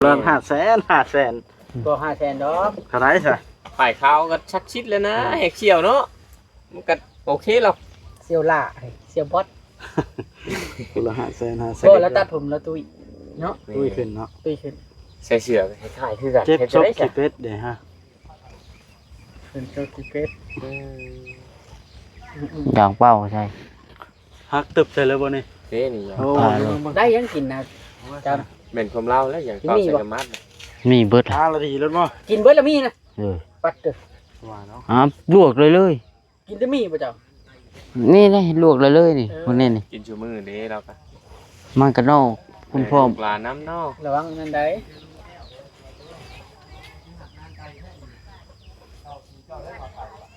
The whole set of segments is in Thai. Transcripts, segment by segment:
เริ่ม500,000ก็500,000ดอก เท่าไหร่ซะ ฝ่ายขาวก็ชักชิดแล้วนะแหกเขียวเนาะมันก็โอเคหรอก เซียวล่าเซียวบอส คนละ500,000 ก็แล้วตัดผมแล้วตุ้ยเนาะ ตุ้ยขึ้นเนาะ ตุ้ยขึ้น ใส่เสื้อคล้ายๆคือกัน เจ็บ ฮ็ด ซบ ได้ สิ จ้ะ เป็ดเด้ฮะ เป็นโจกิเกต อย่างเป้าใช่ ฮักตึบใส่เลยบ่นี่ เด้นี่ โอ้ ได้ยังกินนะจ เป็นความเล่าแล้วอย่างต่อใส่กระมัด มีเบิด 5นาทีแล้วบ่ ำกินเบิร์ดละมีนะ ปัดเด้อ ว่าเนาะ ลวกเลย กินได้มีป่ะเจ้า นี่เลยลวกเลยนี่คนนี้นี่ กินชูมือเด้เราก็ มันกระนอกคุณพ่อ ปลาน้ำนอก ระวังนั่นได้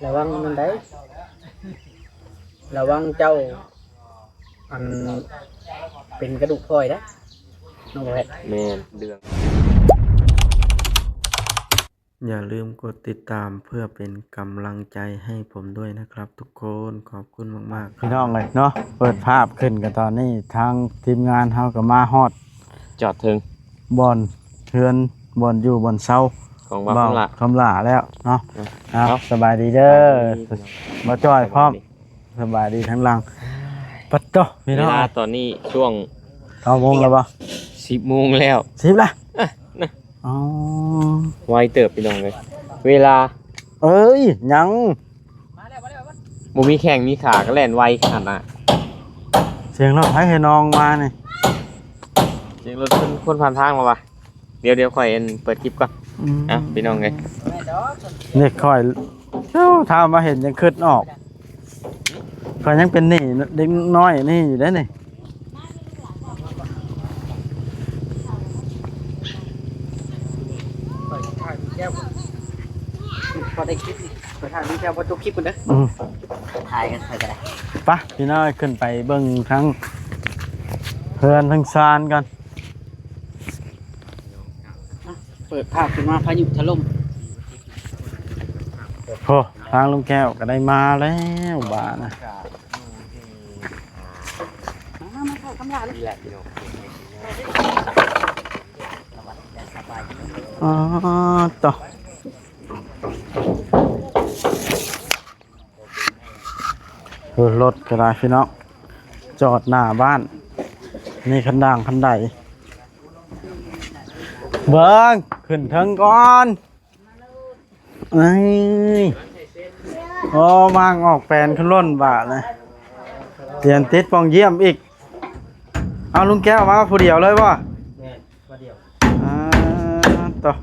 ระวังนั่นได้ระวังเจ้าอันเป็นกระดูกพลอยนะน้องแพท แม่นเรื่อง อย่าลืมกดติดตามเพื่อเป็นกำลังใจให้ผมด้วยนะครับทุกคนขอบคุณมากๆพี่น้องเลยเนาะเปิดภาพขึ้นกันตอนนี้ทางทีมงานเฮาก็มาฮอด จอดถึง บอนเทือนบอนอยู่บอนเซา ของบ้านละ คำลาแล้วเนาะ ครับ สบายดีเด้อมาจอยพร้อมสบายดีทั้งหลังปัดโตพี่ เว น้อง ลาตอนนี้ช่วง 9 โมงแล้วบ่ 10 โมงแล้ว 10ละ นะ อ๋อ ไวเติบพี่น้องเลยเวลา เอ้ยยัง บ่มีแข่งมีขาก็แล่นไวขนาดน่ะ เสียงรถไฟให้น้องมานี่ เสียงรถคนผ่านทางมาว่ะเดี๋ยวค่อยเปิดคลิปก่อนอ่ะพี่น้องเลย นี่ค่อยเจ้าถามมาเห็นยังคิดออกก็ยังเป็นนี่เด็กน้อยนี่อยู่ได้นี่ พอได้คลิปพอถ่ายมีแค่พอจบคลิปกันเด้อ อืม ถ่ายกันไปกันได้ ไปพี่น้อยขึ้นไปเบิ่งทั้งเพื่อนทั้งซานกัน เปิดภาพขึ้นมาพายุถล่ม โหทางลุงแก้วก็ได้มาแล้วบ้านะ มาถ่ายคำลาเลย นี่แหละพี่น้อง อ๋อต่อรถก็ได้พี่น้องจอดหน้าบ้านนี่คันด่างคันใดเบิ้งขึ้นเทิงก่อนไอ้ยโอ้มางออกแปลนขึ้นล้นบาทเลยเปลี่ยนติดปองเยี่ยมอีกเอาลุงแก้วมาผู้เดียวเลยป่ะ แม่มาเดียว ต่อ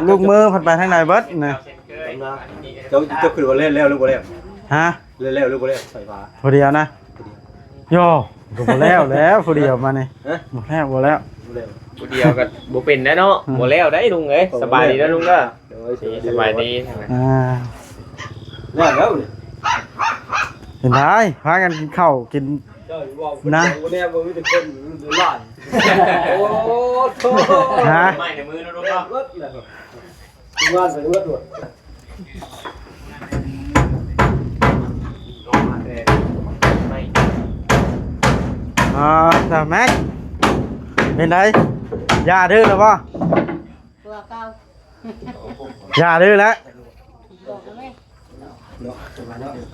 ลูกมือผัดไปทางไหนเบิดนะ เจ้าคือว่าเล่นแล้วหรือบ่เล่น ฮะ เล่นแล้วหรือบ่เล่นไฟฟ้า ผู้เดียวนะโย่ก็บ่แล้วผู้เดียวมานี่บ่แล้ว บ่เล่น ผู้เดียวก็บ่เป็นนะเนาะบ่แล้วได้ลุงเอ้ยสบายดีนะลุงเด้อสบายดี แล้วนี่ เห็นได้พากันกินข้าวกิน เจ้าว่า นะ บ่แน่บ่มีแต่คนอยู่ล้านโอ้โธ่ ฮะ ไม่ในมือนะลุงเนาะ รถแล้วบ้านไปรถด้วย ไม่ แต่แม็กเป็นไงยาดื้อแล้วป่ะ ตัวเก่าย าดื้อแล้ว บอกเลย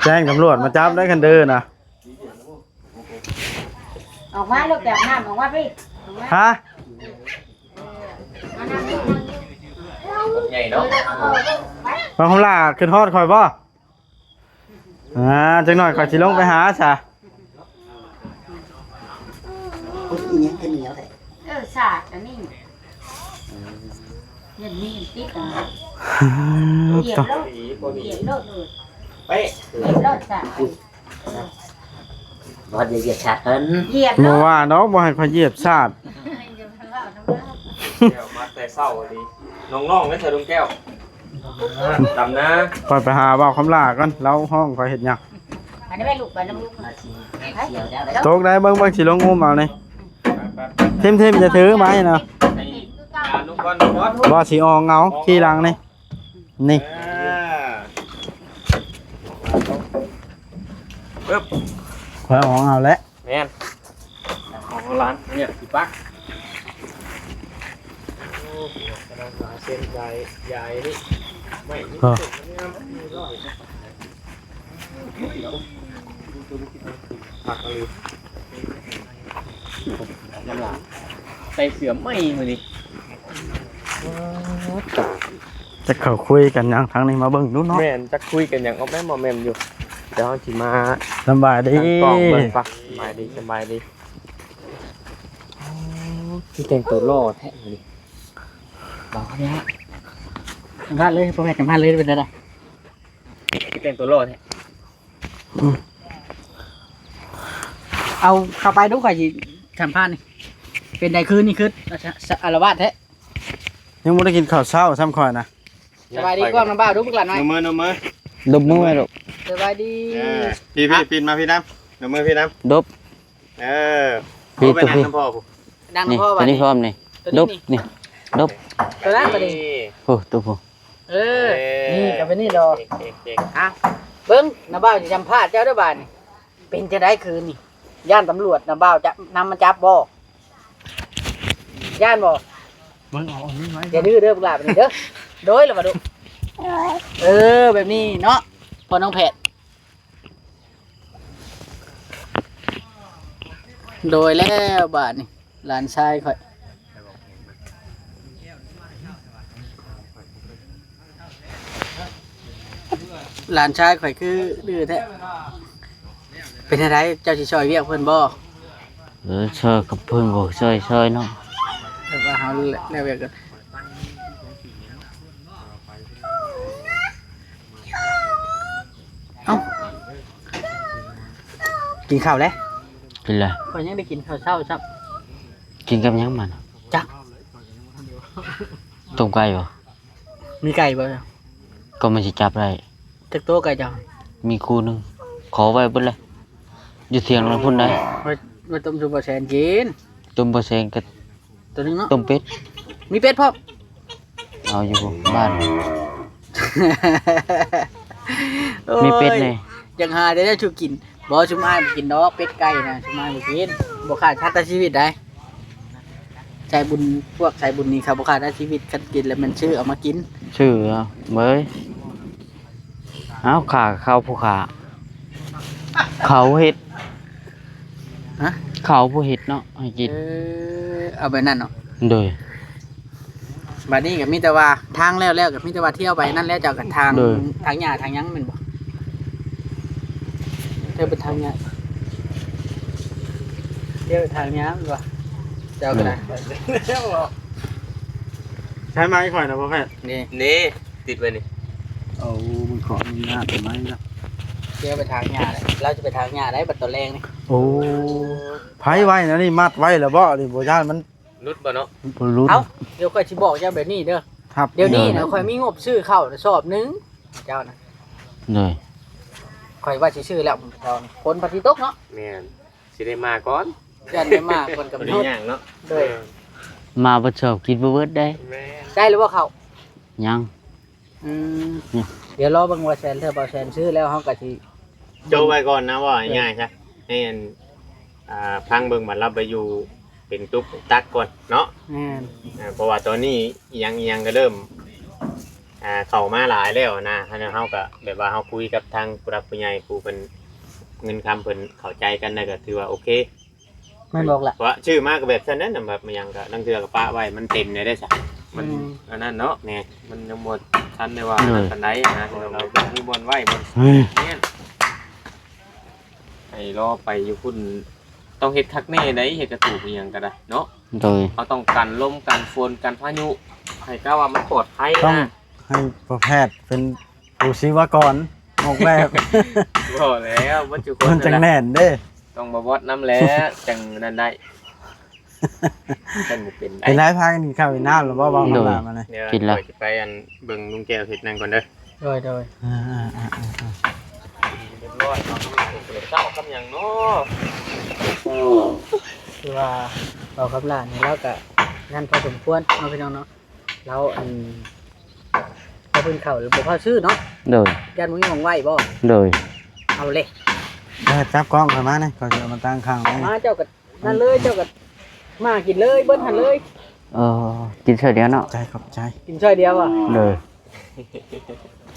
แจ้งตำรวจมาจับได้คันดื้อนะ ออกมาลูกแบบน้ำออกมาพี่ออกมา ฮะ มานั่งนี่ ใหญ่เนาะ บางคนล่ะขึ้นฮอดคอยป่ะจังหน่อยคอยสิลงไปหาซะ สาดอันนี้เห็นมีติดอ่ะเหยียบ ต่อ รถเหยียบรถเลย เป๊ะ เหยียบรถสาด บอสเหยียบชาเอิ้น เหยียบร บ่ ถ ว่าน้องบ่ให้คอยเหยียบชาติ แก้วมาแต่เศร้าดีน้องๆนั่นเธอลุงแก้วดำนะ คอยไปหาเบาคำลากันเราห้องคอยเห็ดหยัง อันนี้ไปลูกไปน้ำลูก โตกได้เบิ่งสิลงงุมเอานี่ทิมจะถือไม้นะ ลุงก่อนลุงก่อน บ่สิออกเงาขี้หลังนี่นี่ ปึ๊บ คอยของเอาแล้ว แม่นของร้านเนี่ยสิปักโอ้กำลังหาเส้นใหญ่นี่ไม่นี่ ก็ ผักเลยน้ำลายใส่เสือไหมมือนี่ จะเข้าคุยกันยังทางนี้มาเบิ่งดูเนาะ แม่นจะคุยกันอย่างเอาแม่หมอแม่มอยู่เดี๋ยวเราสิมา สบายดี ตั้งกล้องเบิ่งปักสบายดีสบายดีที่แต่งตัวล่อแท้มือนี่ บอกเขาเนี่ยสัมภาษณ์เลยพ่อแม่สัมภาษณ์เลยเป็นอะไร ที่แต่งตัวล่อแท้ เอาเข้าไปดูก่อนสิสัมภาษณ์นี่เป็นใดคืนนี่คืออารวาสแท้ ยังบ่ได้กินข้าวเช้าซ้ำข่อยนะ สบายดีกล้องน้ำบ้าดูพวกหลานหน่อย มือ ดบมือไว้ลูก สบายดี พี่ปีนมาพี่น้ำมือพี่น้ ดบ ำพี่เอาไป ตัว นั่ง พี่ น้ำพ่อผม ดัง นี่ พ่อ ตัว บ้าน นี้พร้อมนี่ดบนี่ดบ ตัวนั้นตัวนี้ โอ้ตัวผู้ นี่กับเป็นนี่ดอก เด็ก อ่ะเบิ้งน้าบ้าวจะจำพลาดเจ้าด้วยบ้านนี่เป็นจะได้คืนนี่ย่านตำรวจน้าบ้าวจะนำมาจับบ่ย่านบ่ เบิ่งเอาอันนี้ไว้ อย่าดื้อเด้อพวกหลานแบบนี้เด้อโดยแล้วมาดูแบบนี้เนาะพอน้องแผดโดยแล้วบ้านนี่หลานชายค่อยหลานชายข่อยคือดื้อแท้เป็นอะไรเจ้าสิช่วยเรียกเพิ่นบ่ ช่วยกับเพิ่นบ่ช่วยเนาะ แต่ว่าเฮาแล้วเรียกกันเอ้ากินข้าวแล้ว กินอะไร ข่อยยังได้กินข้าวเช้าซับ กินกับหยังมัน จัก ต้มไก่บ่ มีไก่บ่ ก็มันสิจับได้ จักโต๊ะไก่จัง มีคู่หนึงขอไว้เบิดเลยอยู่เถียงแล้วพุ่นได้ ไว้ต้มซุปปลาแซนกิน ต้มบ่แซงกับ ตัวนึงเนาะ ต้มเป็ด มีเป็ดพร้อม เอาอยู่บ้านมีเป็ดเลย ยังหาได้ชูกินบ่ชุมอ้ายบ่กินดอกเป็ดไก่นะชุมอ้ายบ่กินบ่ขาดชาติชีวิตได้ใจบุญพวกใจบุญนี่ครับบ่ขาดชีวิตคันกินแล้วมันชื่อเอามากิน ชื่อเอาเบ้ยเอาขาเข้าผู้ขาเขาเฮ็ด ฮะ เขาผู้เฮ็ดเนาะให้กิน เอาไปนั่นเนาะ โดย บัดนี้ก็มีแต่ว่าทางแล้วก็มีแต่ว่าเที่ยวไปนั่นแล้วเจ้าก็ทาง เด้อ ทางหญ้าทางหยังแม่นบ่เที่ยวไปทางหญ้าเที่ยวไปทางหญ้าแม่นบ่เจ้าก็ได้ ใช้ไม้ข่อยนะพ่อแพทย์ นี่ นี่ติดไว้นี่ เอามันขอมีหน้าต้นไม้นะ เที่ยวไปทางหญ้าเลยเราจะไปทางหญ้าได้บัดตอนแรงนี่ โอ้ไผไว้นะนี่มัดไว้แล้วบ่นี่บ่ย่านมัน นุดบ่เนาะ บ่รู้ เอ้าเดี๋ยวค่อยสิบอกเจ้าแบบนี้เด้อ ครับ เดี๋ยวนี้นะค่อยมีงบซื้อข้าวสอบหนึงเจ้านะ โดย ค่อยว่าสิซื้อแล้วเจ้านี่คนปฏิตกเนาะ แม่นสิได้มาก่อน ยันได้มากคนกับ บ่ โน ได้ ด ย่างเนาะ เด้อ มาบ่ชอบกินบ่เบิดได้ แม่น ได้หรือว่าเขา ยัง อืม เนี่ย เดี๋ยวรอเบิ่งว่าแสนเท่าบ่แสนซื้อแล้วเฮาก็สิ โจไว้ก่อนนะว่าง่ายใช่ให้พังเบิ่งบัดรับไปอยู่เป็นตุ๊บตักก่อนเนาะ แม่น เพราะว่าตอนนี้ยังก็เริ่มเข้ามาหลายแล้วนะเฮาก็แบบว่าเฮาคุยกับทางผู้รับผู้ใหญ่ผู้เป็นเงินคำเพิ่นเข้าใจกันได้ก็ถือว่าโอเค แม่นบอกล่ะ เพราะว่าชื่อมากก็แบบนั้นน่ะแบบมันยังก็นั่งเทือกับป้าไว้มันเต็มเลยได้ซะ มันอันนั้นเนาะ แน่ มันยังหมดทันได้ว่าปานใดนะเรามีบอลไว้บน เฮ้ย เนี่ยให้รอไปอยู่พุ่นต้องเฮ็ดคักแน่ได้เฮ็ดกระตูกอีหยังก็ได้เนาะ โดย เขาต้องกันลมกันฝนกันพายุให้กล้าว่ามันปลอดภัย ต้อง นะ ให้พ่อแพทย์เป็นผู้ศิวกรออกแบบ บ่แล้วบ่จุคน มันจัง นั่นแหละ แน่นเด้ ต้องมาวัดน้ำแล้วจังนั่นได้จังบ่เป็นได้ เป็นไรพากันกินข้าวกินน้ำหรือว่าบางเวลามาเลย เดี๋ยวเราจะไปเบิ่งลุงแก้วเฮ็ดนั่นก่อนเด้อ โดย เรียบร้อยเนาะเจ้าคำหยังเนาะ คือว่าเรากับหลานนี่เราก็งานพอสมควรเนาะพี่น้องเนาะเราเราเพิ่นเข้าหรือบ่พอซื้อเนาะ โดย ย่านมึงมีหม้องไว้บ่ โดย เอาเลย จับกล้องเข้ามานี่ก็จะเอามาตั้งข้างนี่ มาเจ้าก็นั่นเลยเจ้าก็มากินเลยเบิ้ลหันเลย เออกินเฉยเดียวเนาะ ใจขอบใจ กินช่อยเดียวอ่ะ เลย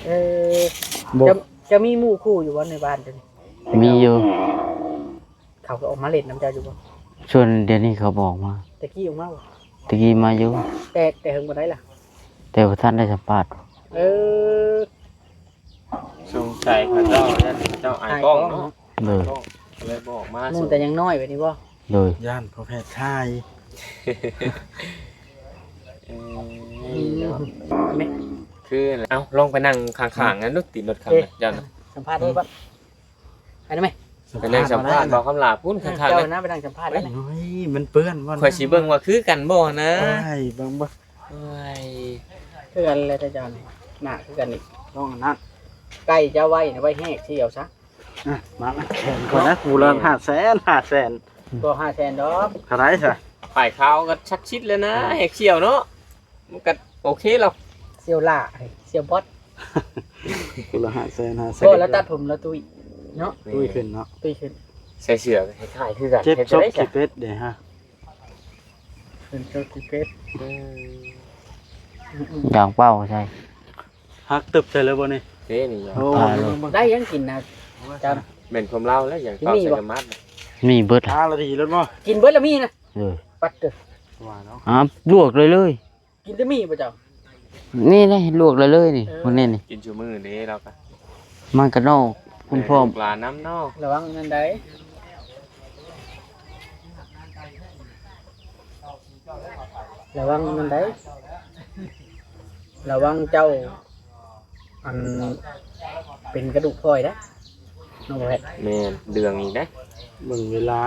เออ บ่ จะมีหมู่คู่อยู่บ่ในบ้านเจ้านี่ มีอยู่ เขาก็ออกมาเล่นน้ำเจ้าอยู่บ่ ชวนเดี๋ยวนี้เขาบอกมา ตะกี้ออกมาบ่ ตะกี้มาอยู่ แต่เฮิงบ่ได้ล่ะ แต่ว่าท่านได้สัมภาษณ์ เออ สงสัยเขาเจ้านั่นเจ้าอายกล้องเนาะ เลย กล้องเลยบอกมา นู่นแต่ยังน้อยไว้นี่บ่ เลย ย่านพ่อแพทย์ชาย แม่ คือเอ้าลองไปนั่งข้างๆงั้นลูกติดรถคันน่ะเจ้าน่ะ สัมภาษณ์ได้บ่ไปได้ไหม ไปนั่งสัมภาษณ์บอกคำลาพูดข้างๆ เจ้า เลย นะไปนั่งสัมภาษณ์ได้ไหม โอ้ยมันเปื้อนบ่ ข่อยสิเบิ่งว่าคือกันบ่นะ โอ้ยเบิ่งบ่ โอ้ย คือกันเลยเจ้านี่หน้าคือกันอีก ต้องอันนั้น ไก่เจ้าไว้นะไว้แห้งเที่ยวซะ อ่ะมาแข่งก่อนนะกูละ500,000 ตัว500,000ดอก เท่าไหร่ซะ ฝ่ายขาวก็ชัดชิดเลยนะแหกเขียวเนาะมันก็โอเคหรอก เซียวล่าเซียวบอส กูละ500,000 ก็แล้วตัดผมแล้วตุ้ยเนาะ ตุ้ยขึ้นเนาะ ตุ้ยขึ้น ใส่เสื้อคล้ายๆคือกัน เจ็บ ฮ็ด ซ จะ บ ได้ สิ จ้ะ เป็ดเด้ฮะ เป็นตัวกิเพชร อย่างเป้าใช่ ฮักตึบใส่เลยบ่นี่ เด้นี่ โอ้ ตายเลย ได้ยังกินนะจ เป็นความเล่าแล้วอย่างต่อใส่กระมัดน่ะ มีเบิด 5นาทีแล้วบ่ ำกินเบิร์ดละมีนะ เลย ปัดเด้อ ว่าเนาะ ลวกเลยเลย กินแต่มีป่ะเจ้า นี่เลยลวกเลยเลยนี่คนนี้นี่ กินชูมือเด้เราก็ มันกระนอกคุณพ่อ ปลาน้ำนอก ระวังนั่นได้ระวังนั่นได้ระวังเจ้าอันเป็นกระดูกพลอยนะน้องแพทย์ แม่นเดืองอีกนะ เบิ่งเวลา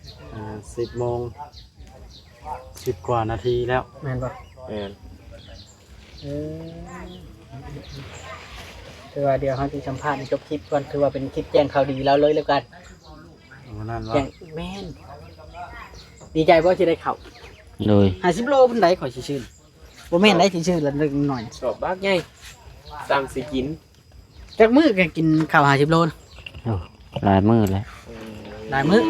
10โมง10กว่านาทีแล้ว แม่นป่ะ แม่น ถือว่าเดี๋ยวเขาจะสัมภาษณ์จบคลิปก่อนถือว่าเป็นคลิปแจ้งข่าวดีแล้วเลยแล้วกัน เอานั่น แจ้ ว่า งแม่นดีใจเพราะจะได้เข่า เลย 50 โลเป็นไรขอชื่นบ่แม่นได้ชื่นละนึงหน่อย สอบบากใหญ่ตามสิกิน จักมื้อก็กินข้าว50 โลนะ หลายมือแล้ว หลายมื้อ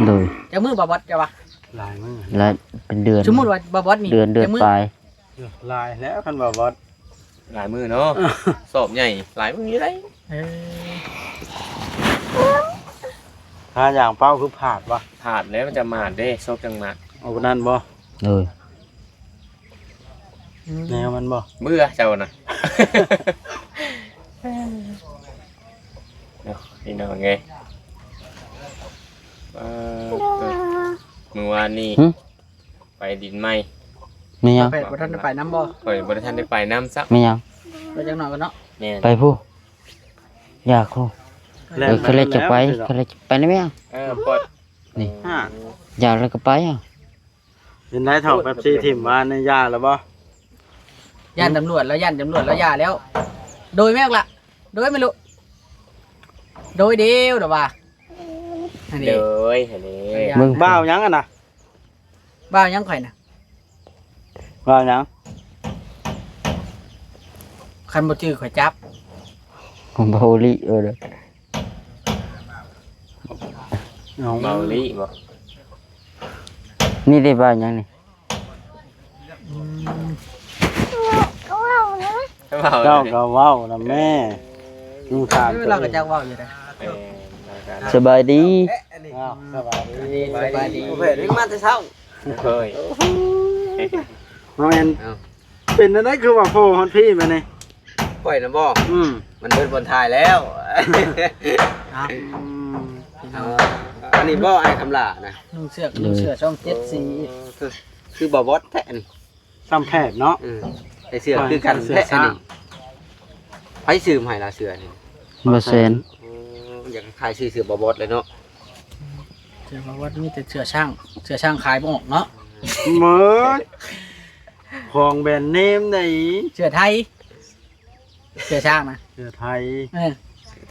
เลย จักมื้อบ่บอสจะว่า ลายมือ และเป็นเดือน สมมุติว่าบ่บอสนี่ เดือน จักมื้อ ปลาย ลายแล้วคันว่าบอส หลายมือเนาะสอบใหญ่หลายมืออยู่ได้ เออ ถ้าอย่างเป้าคือผาดวะ ผ่านแล้วมันจะมาดเด้ซบจังมา เอานั่นบ่ เลย แนวมันบ่ เบื่อเจ้าน่ะเนาะพี่น้องไงเมื่อวานนี้ไปดินไหม ไม่ยัง ไปบ่ทันได้ไปน้ำบ่ ข่อยบ่ได้ทันได้ไปน้ำซัก ไม่ยัง ไปจังหน่อยกันเนาะ แม่น ไปผู้อยากผู้เขาเลยจะไปเขาเลยจะไปได้ไหมยัง ปลด นี่ ห้า อยากแล้วก็ไปอ่ะ เห็นได้ถอกแบบซีถิ่มมาในยาแล้วบ่ ย่านตำรวจแล้วย่านตำรวจแล้วย่าแล้ว โดยแม่กละโดยไม่รู้โดยเดียวเด้อว่าอันนี้ เด้อเห็นนี่ มึง บ้าวยังอ่ะนะ บ้าวยังข่อยน่ะ บ้าวยัง คันบ่ชื่อข่อยจับ ของเบาลีเด้อ น้อง เมาลี่บ่ นี่ได้บ้านยังนี่ เมา เจ้าก็เว้านะแม่ลุงถาม เราก็จักเว้าอยู่ได้ สบายดี อ้าวสบายดี สบายดี เพิ่นมาแต่เช้า เคย น้องแอนเป็นอะไรคือว่าโพฮอนพี่มานี่ ปล่อยนะบ่ อืม มันเดินบนทายแล้ว อ้าว อันนี้บ่ไอ้คำลานะ นุ่งเสื้อนุ่งเสื้อช่อง7สี คือบ่บอสแท้นี่ ซ้ำแพทย์เนาะ ไอ้เสือคือกันแท้อันนี้ไผซื้อมาให้ล่ะเสือนี่ บ่เซน อยากขายซื้อเสือบ่บอสเลยเนาะ เสื้อว่ามีแต่เสื้อช่างขายบ่ออกเนาะ เหมือนของแบรนด์เนมไหน เสื้อไทยเสื้อช่างนะ เสื้อไทย เออ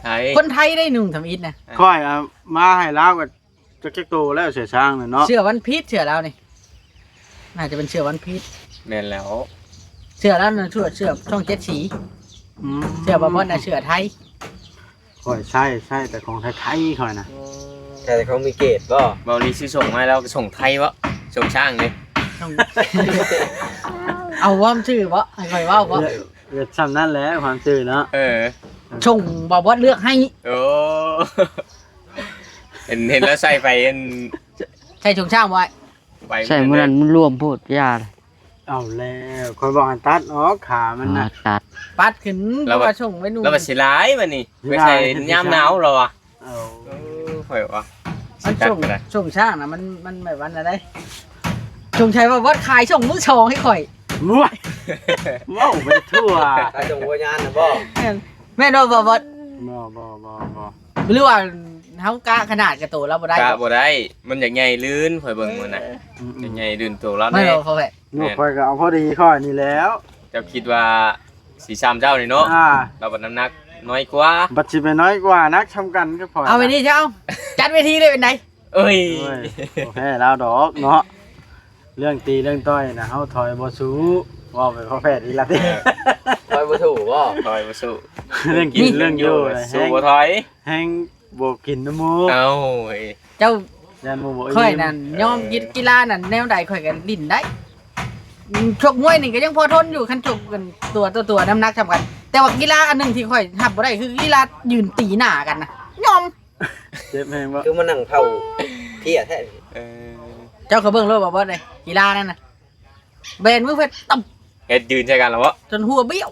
ไทย คนไทยได้นุ่งทำอิฐนะ ค่อยเอามาให้ลาวกับจักโตแล้วเสียช้างน่ะเนาะ เสื้อวันพีชเสื้อแล้วนี่น่าจะเป็นเสื้อวันพีช แม่นแล้ว เสื้อแล้วนะเสื้อช่อง7สี อืม เสื้อบอลน่ะเสื้อไทย ข ข่อยใช่แต่ของไทยๆข่อยนะ แต่เขามีเกตบ่ เบาลีซื้อส่งมาแล้วก็ส่งไทยวะส่งช่างเลย เอาว่ามันชื่อบ่ให้ข่อยเว้าบ่ เกิดซ้ำนั่นแหละความซื่อเนาะ เออ ชงบ่บ่เลือกให้ โอ้ เห็นแล้วใส่ไปเห็น ใช่ชงช่างไว้ ไป ใช่มื้อนั้นมันรวมโพดยาเลย เอาแล้วข่อยบอกให้ตัดออกขามันน่ะ ตัด ปัดขึ้นเพราะว่าชงไว้นู่น แล้วมันสิร้ายมันนี่ไม่ใช่ยามหนาวหรอวะ เอา ข่อยวะ มัน จัด ชง ไปเลย ชงช่างน่ะมันแบบวันอะไรชงชัยว่าวัดขายชงมือชองให้ข่อย ว้ายว้าวไปทั่ว ตาจงวิญญาณนะบ่ แม่นบ่วัด บ่ หรือว่าเฮากะขนาดกระโตแล้วบ่ได้ กะบ่ได้มันอยากใหญ่ลื่นข่อยเบิ่งมันน่ะอยากใหญ่ลื่นตัวแล้ว ไม่ แน่ บ่พอแหละ ลูกข่อยก็เอาพอดีข่อยนี่แล้ว เจ้าคิดว่าสีซ้ำเจ้านี่เนาะ อ่า เราบัดน้ำหนักน้อยกว่า บัดสิไปน้อยกว่านักทำกันก็พอ เอาไปนี่เจ้าจัดเวทีเลยเป็นไง เอ้ย โอ้ยโอเคแล้วดอกเนาะเรื่องตีเรื่องต้อยนะเฮาถอยบ่สู้ว่าไปพ่อแพทย์อีหละติ คอยบ่ถูกบ่ ถอยมาสู้ เรื่องกินเรื่องอยู่เลย สู้บ่ถอย แห้งบ่กินน้ำหมู เอาเว้ย เจ้า ยันหมูบ่ ข่อยนั่นยอมกีฬานั่นแนวใดข่อยก็ดิ้นได้ชกมวยนี่ก็ยังพอทนอยู่คันชกกันตัวน้ำหนักทำกัน แต่ว่ากีฬาอันหนึงที่ข่อยหับบ่ได้คือกีฬายืนตีหน้ากันนะยอม เจ็บแฮงบ่ คือมันนั่งเผาเที่ยแท้ เออ เจ้าเขาเบิ่งเลยบ่บ่เลยกีฬานั่นน่ะแบนมือเพิ่นตบ เฮ็ดยืนใช่กันแล้ววะ จนหัวเบี้ยว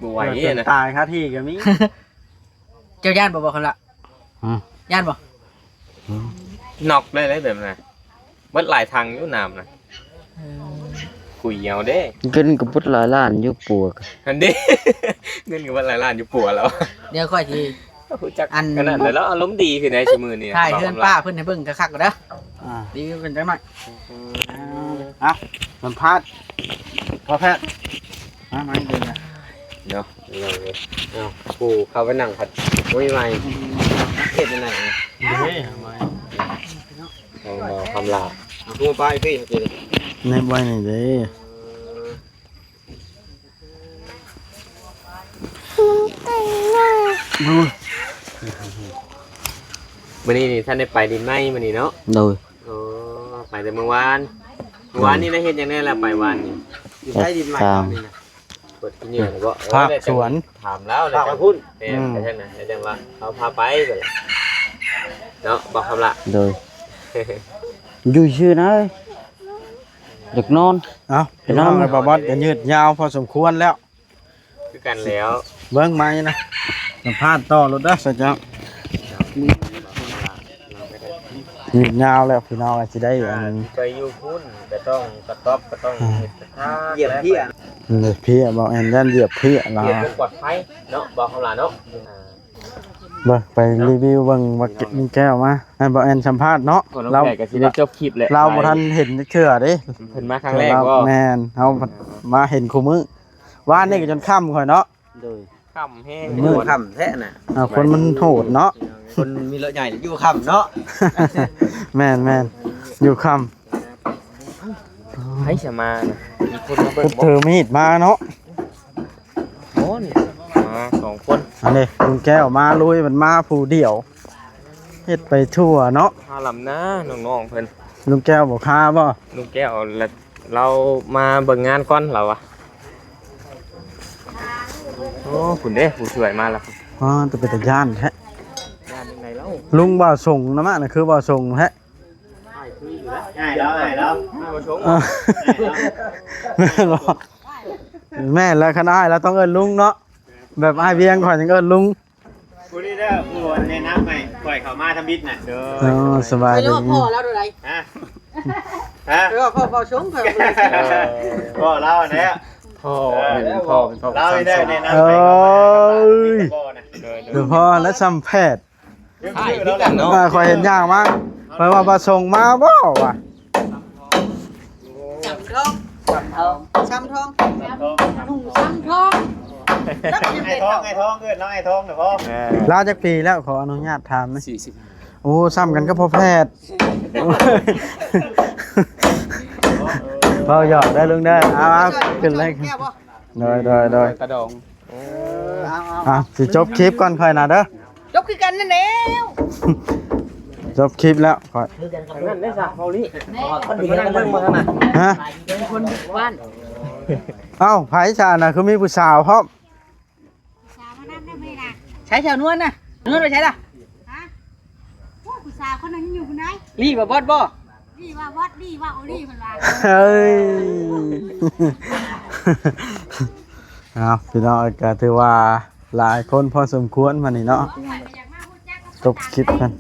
บ่ไหว เกิด นะ ตายคาที่ก็มี เจ้าย่านบ่คนละย่านบ่ นอกได้เลยแบบนั้นเบิดหลายทางอยู่น้ำนะคุยเอาเด้ เงินกับพุทธหลายล้านอยู่ปวก อันเด้ เงินกับเบิดหลายล้านอยู่ปัวแล้ว เดี๋ยวค่อยสิ รู้จักขนาดนั้นแล้วอารมณ์ดีขึ้นในชั่วมือนี่ ถ่ายเพื่อนป้าเพิ่นให้เบิ่งคักๆก็เด้อ อ่า รีวิวกันจังหน่อย อ่ะสัมภาษณ์พ่อแพทย์มาเดินนะ เนาะ เอากูเข้าไปนั่งผัดบ่มีไม้เฮ็ดจังได๋ เฮ้ยทำไม เอาคำลากูไปพี่กิน ในใบนี่เด้ มื้อนี้นี่ท่านได้ไปดินไหมมื้อนี้เนาะ โดย โอ้ไปแต่เมื่อวานนี่ได้เฮ็ดจังได๋ล่ะไปวานนี่ อยู่ใต้ดินใหม่นี่นะ เปิดกินเหยื่อแล้วบ่ ภาคสวน ถามแล้ว ฝากไปพุ่น เออไปจังได๋จังว่าเขาพาไปก็เลยเนาะบอกคำละ โดยอยู่ชื่อนะเอ้ยอยากนอน เอ้าพี่น้องไอ้บอสจะยืดยาวพอสมควรแล้ว คือกันแล้ว เบิ้งไม้นะสัมภาษณ์ต่อรถได้สักจังยืดยาวแล้วพี่น้องอาจจะได้อันนี้ ไปอยู่พุ่นก็ต้องกระต๊อบก็ต้องเฮ็ดกระทะ เหยียบเที่ย เลยพี่บอกแอนยันเหยียบพี่เรา เหยียบปลอดภัยเนาะบอกคำละเนาะ เบิ้งไปรีวิวเบิ้งว่ากินแก้วมาให้บอกแอนสัมภาษณ์เนาะเรา ก็สิได้จบคลิปแหละ เราบ่ทันเห็นเชื่อเด้ เพิ่นมาครั้งแรกก็ แมนเขามาเห็นคู่มือว่านนี่ก็จนค่ำค่อยเนาะ โดย ค่ำแห้ง มือค่ำแท้น่ะ คนมันโหดเนาะ คนมีรถใหญ่อยู่ค่ำเนาะ แมนอยู่ค่ ให้จะมาน่ะมีคนมา ำ เบิ่ ก็ งบ่ ถือมีดมาเนาะ โอ้นี่มาสองคน อันนี้ลุงแก้วมาลุยมันมาผู้เดียวเฮ็ดไปทั่วเนาะ พาลำนะน้องๆเพิ่น ลุงแก้วบอกพาบ่ ลุงแก้วแล้วเรามาเบิ่งงานก่อนเราอะโอ้คุณเด้ผู้ช่วยมาแล้ว อ๋อจะเป็นตาย่านแท้ งานยังไงแล้ว ลุงบ่าวส่งนะมะน่ะคือบ่าวส่งแท้ ง่ายแล้วง่ายแล้ว มาชง เออแม่นบ่แม่นแล้วคันอ้ายแล้วต้องเอิ้นลุงเนาะแบบอ้ายเวียงข่อยยังเอิ้นลุง กูนี่เด้อกูแนะนำให้ปล่อยเขามาทำบิดน่ะ อ๋อสบาย ไป ดี เรียกว่าพ่อแล้วดูไร ฮะฮะ เรียกว่าพ่อชงเพิ่น พ่อเล่าเนี่ย พ่อเป็นพ่อ เล่าให้ได้แนะนำ เอ้ ให้เขา ย นะ เดี๋ยวพ่อและซ้ำแพทย์ ใช่พี่กันเนาะ ข่อยเห็นยากมากข่อยว่าบ่ส่งมาบ่วะ จับทองช้ำทองหนุ่มช้ำทองนัก ไอ้ทองไอ้ทองเกิดน้องไอ้ทองเดี๋ยวพ่อ ลาจักปีแล้วขออนุญาตถามนะ 40 โอ้ซ้ำกันก็พอแพทย์เบาหยอกได้ลุงได้เอาขึ้นเลยโดย กระดอง สิจบคลิปก่อนค่อยนะเด้อ จบคือกันนั่นแล้ว จบคลิปแล้วขอ นั่นได้ซะเบาลี่ คนดี นั่งเบิ่งบ่ทันน่ะ ฮะ คนบ้าน เอ้าไผชาน่ะคือมีผู้สาวพร้อม สาวมานั่นได้ไหมล่ะ ใช้ชาวนวลนะนวลไปใช้ล่ะ ฮะพวกผู้สาวคนนั้นอยู่ไหน รีบบ่บอสบ่ ดีว่าวัดดีว่าโอลี่คนว่า เฮ้ย เอาพี่น้องก็ถือว่าหลายคนพอสมควรมานี่เนาะจบคลิปกัน